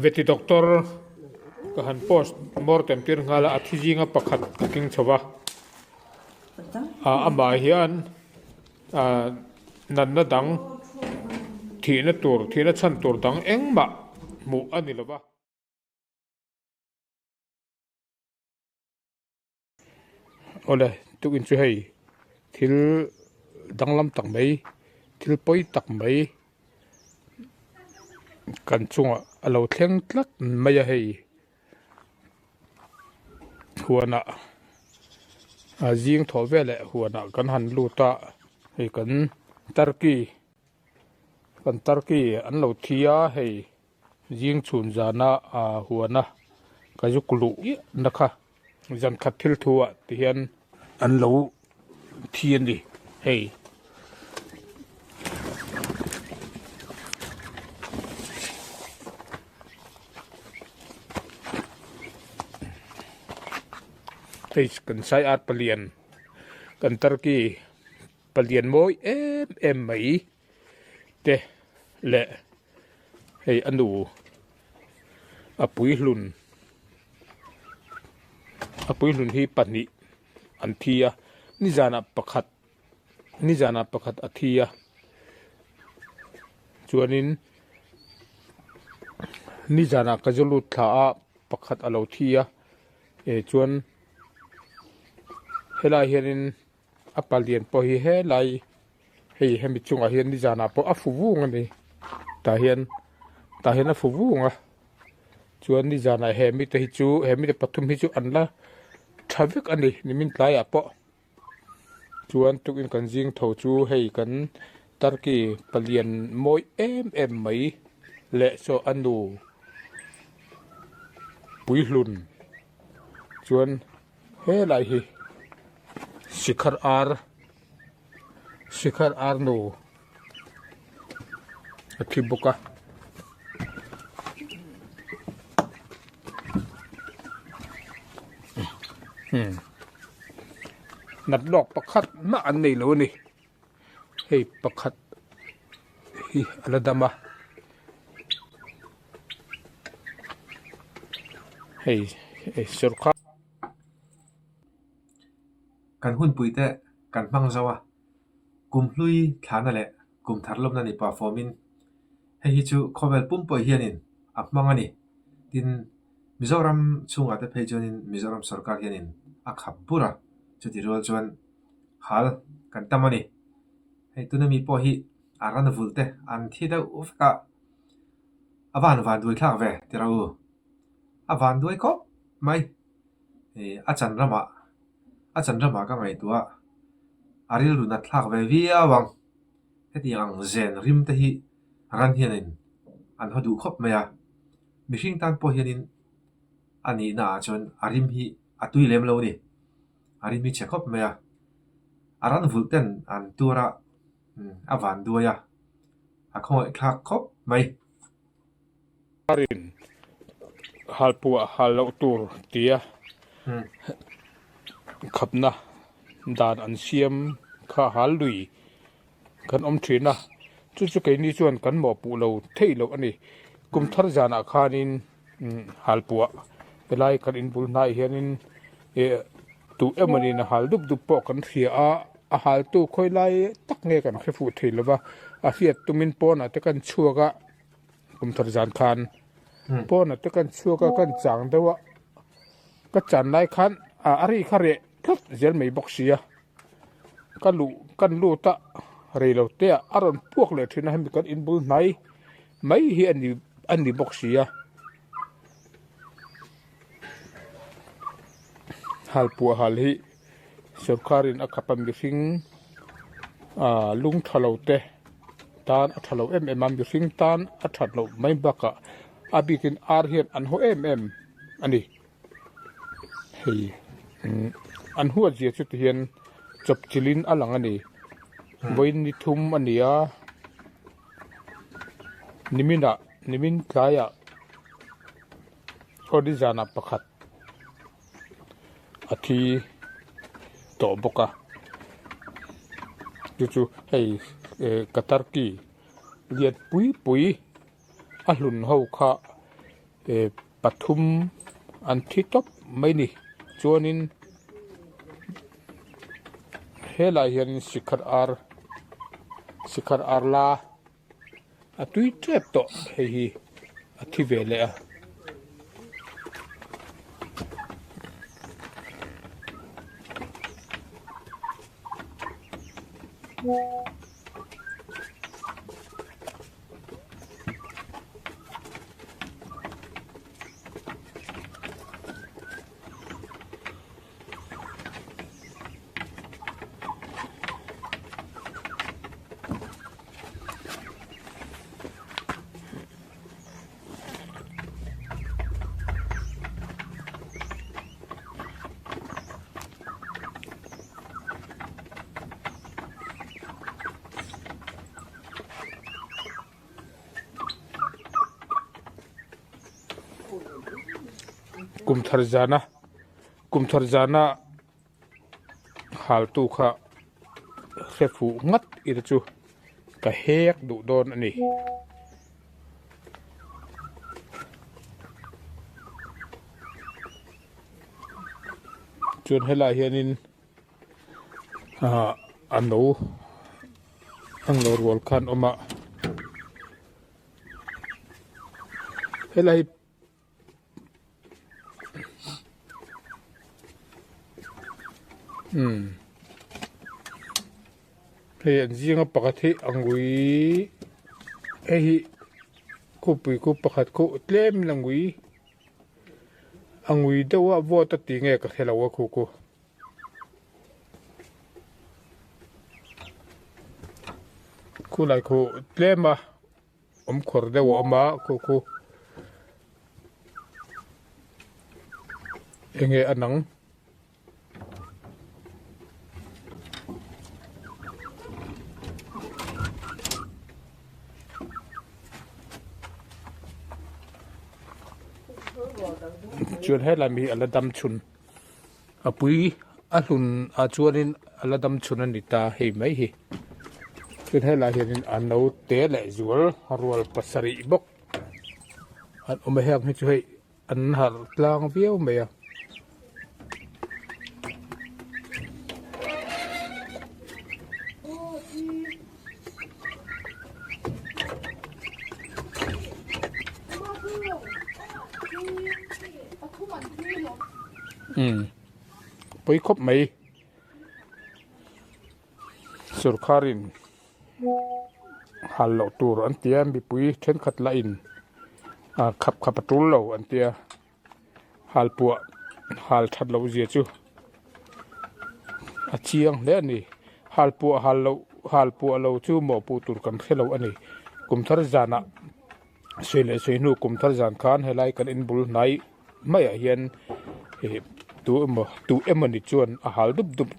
veti doctor kahan postmortem tir ngala athijinga pakhat king chowa ama hian nan na dang thina chan tur dang engma mu ani lova ole tukin chu hei thil danglam tak mai thil poi tak mai kan chunga alo thleng tlat mai a hei huana jing tho vele huana kan han luta hei kan tarki an lo thia hei jing chun jana huana ka ju kulu nakha jan khat thil thua ti hian an lo thian ni hei kan sai at palian kan tarki palian moi em mai te le hei anu apui hlun hi pani an thia ni jana pakhat athia chuanin ni jana kajulu tha a pakhat alo thia chuan helai hianin apalian po hi helai hei hemi chunga hian ni jana po afuwung ani ta hian afuwunga chuan ni jana hemi te hi chu hemi te pathum hi chu anla thavik ani nimin tlai a po chuan tukin kan jing tho chu hei kan tarki palian moi em mai le so anu puihlun chuan helai hi शिखर आर नो अथी बुकाนัดดอกประคัดมาอันนี้แล้วนี่เฮ้ยประคัดอะไรดำมาเฮ้ยสุรคากันหุ่นปุยแต่กันฟังเจ้าว่ากุมลุยฐานนั่นแหละกุมทัดลมนั่นนี่ป่าฟอร์มินให้ฮิจูคอเวลปุ่มปอยเฮียนินอับมังอันนี้ดินมิโซรัมช่วงอาทิตย์เพจนินมิโซรัมสรการเฮียนินอักขับปุระจุดที่เราจวนฮัลกันตั้มอันนี้ให้ตัวนั้นมีปอยฮีอารันฟุลเตอันที่เราอุฟกะอวันด้วยข้าวเวที่เราอวันด้วยก็ไม่อาจารย์รามาก็ไงตัวอาริลรุนัทลักเววีอาวังเฮติยังเซนริมเตหิรันเฮียนินอันเขาดูครบไหมอะมิชิงตันพอเฮียนินอันนี้น่าจนอาริมฮีอัตุยเลมโลนี่อาริมฮีเช็คครบไหมอะอารันฟุลเตนอันตัวระอาวันด้วยอะอาคงคลักครบไหมรินฮัลปัวฮัลโลตูร์เตียขับนะดานอันเสียมข้าหาลุยกันอมทรีนะจุดๆไอ้นี่ชวนกันหมอปูเราเที่ยวอันนี้กุมทรจานาคานินฮัลปัวเวลากันอินบุลนายเฮียนินตัวมันนี่นะฮัลดุบปอกันเสียฮัลตัวค่อยไล่ตักเงกันแค่ฟูเที่ยวว่าอาเสียตุมินปอนะแต่กันชัวกะกุมทรจานคานปอนะแต่กันชัวกะกันจางแต่ว่าก็จันไล่คันอะไรข้าเร่ครับเจลไม่บอกเสียกันลูตะเรือเราเตะอารมณ์พวกเลยที่นั่นมีกันอินบุลไหนไม่เห็นอันนี้บอกเสียฮัลปัวฮัลฮีสุรคารินอักปัมบิฟิงลุงทะเลาเตะตานทะเลามันบิฟิงตานทะเลาไม่บักอาบิกินอาร์เฮียนอันโฮอันนี้เฮ้ยอันหัวเจียจุดเฮียนจบจิลินอลังอันนี้วันนี้ทุ่มอันนี้นิมินคลายก็ดิจานาประคัดอาทิโตบกะจู่ๆให้กัตตาร์กีเลียดปุยอัลลุนเฮาค่ะ pathum an thi top mai ni chuanin helai hian sikhar ar la atui trep to hei hi athi vele a kum thar jana hal tu kha refu ngat ira chu ka hek du don ani chuan helai hianin an lo rual khan oma helai hei an zinga pakhat hi angui hei kupui ku pakhat ku tlem langui angui dewa vota ti nge ka thelawa khu ku lai khu tlema khor dewa ma khu enge anang chuan helai mi ala dam chun apui a hlun a chuanin ala dam chun ani ta hei mai hi chuan helai hianin an lo te le zual rual pasari bok an oma hek hi chu hei an har tlang viau mai a poi khop mai Sawrkarin hal lo tur an tia mi pui then khat la in khap patul lo an tia Halpuah hal that lo zia chu a chiang le ani Halpuah lo chu mo pu tur kan khelo ani kumthar jana soinu kumthar jan khan helai kan in bul nai mai a hian tu emani chuan a hal dup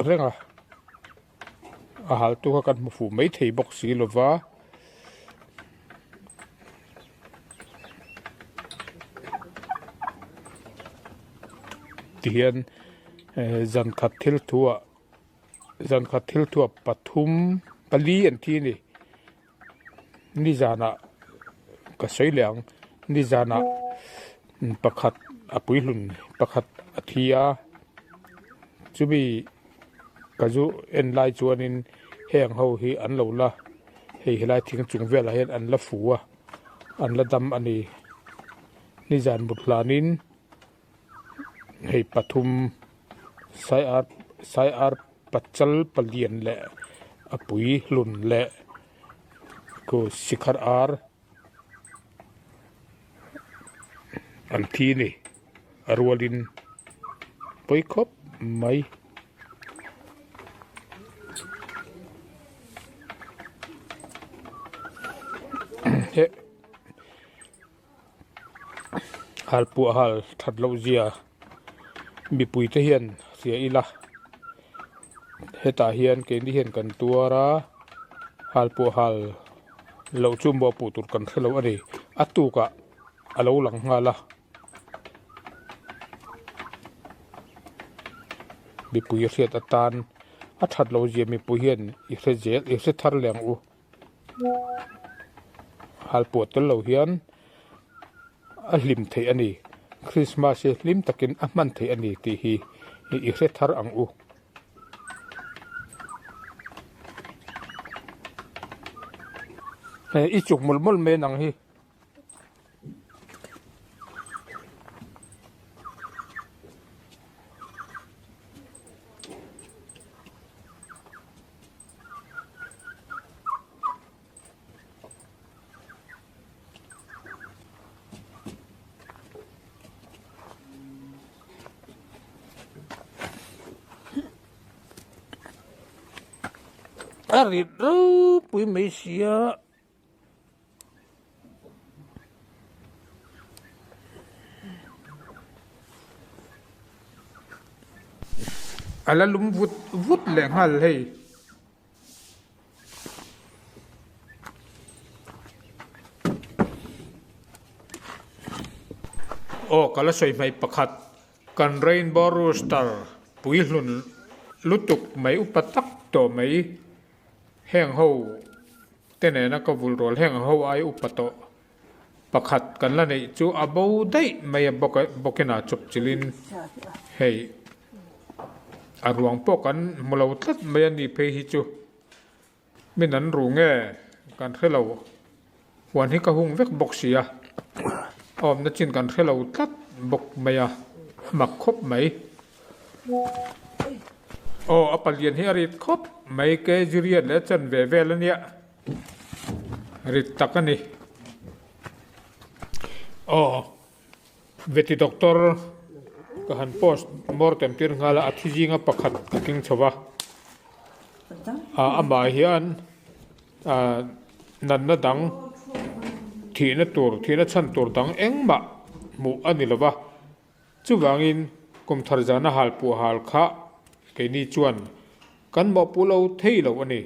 renga a hal tu kan mu fu mai thei bok si lova tihian zan khat thil thua pathum pali an thi ni jana ka soilang ni jana pakhat apui hlun pakhat athia chubi kazu en lai chuanin heng ho hi an lo la hei helai thing chung vela hen an la fuwa an la dam ani ni jan buthlanin hei pathum sai ar pachal palian le apui hlun le ko sikhar ar an thi ni arwalin poi khop mai he Halpuah hal that lo zia mi pui te hian sia ila heta hian ke ni hian kan tuara Halpuah hal lo chumbo pu tur kan khelo ani atuka alo lang ngala mi pui riat atan a that lo zia mi pui hian i se thar leng u Halpuah tel lo hian a hlim thei ani Christmas e hlim takin a man thei ani ti hi i hre thar ang u i chuk mulmul me nang hi ari ro pui mai sia ala lum vut leng hal hei kala soi mai pakhat kan rainbow rooster pui hlun lutuk mai upatak to mai heng ho tene na ka vul rol heng ho ai upato pakhat kan la nei chu abo dai mai bokena chup chilin hei aruang po kan mulo tlat mai ani pe hi chu minan ru nge kan khelo wan hi ka hung vek boxia om na chin kan khelo tlat bok maya mak khop mai apalian hi arit khop mai ke jurian le chan ve ve la nia rit takani veti doctor kahan postmortem tir ngala athijinga pakhat king chowa ama hian nan na dang thina chan tur dang engma mu ani lova chu wangin kum thar jana halpuah hal kha ke ni chuan kan mo pulo theilo ani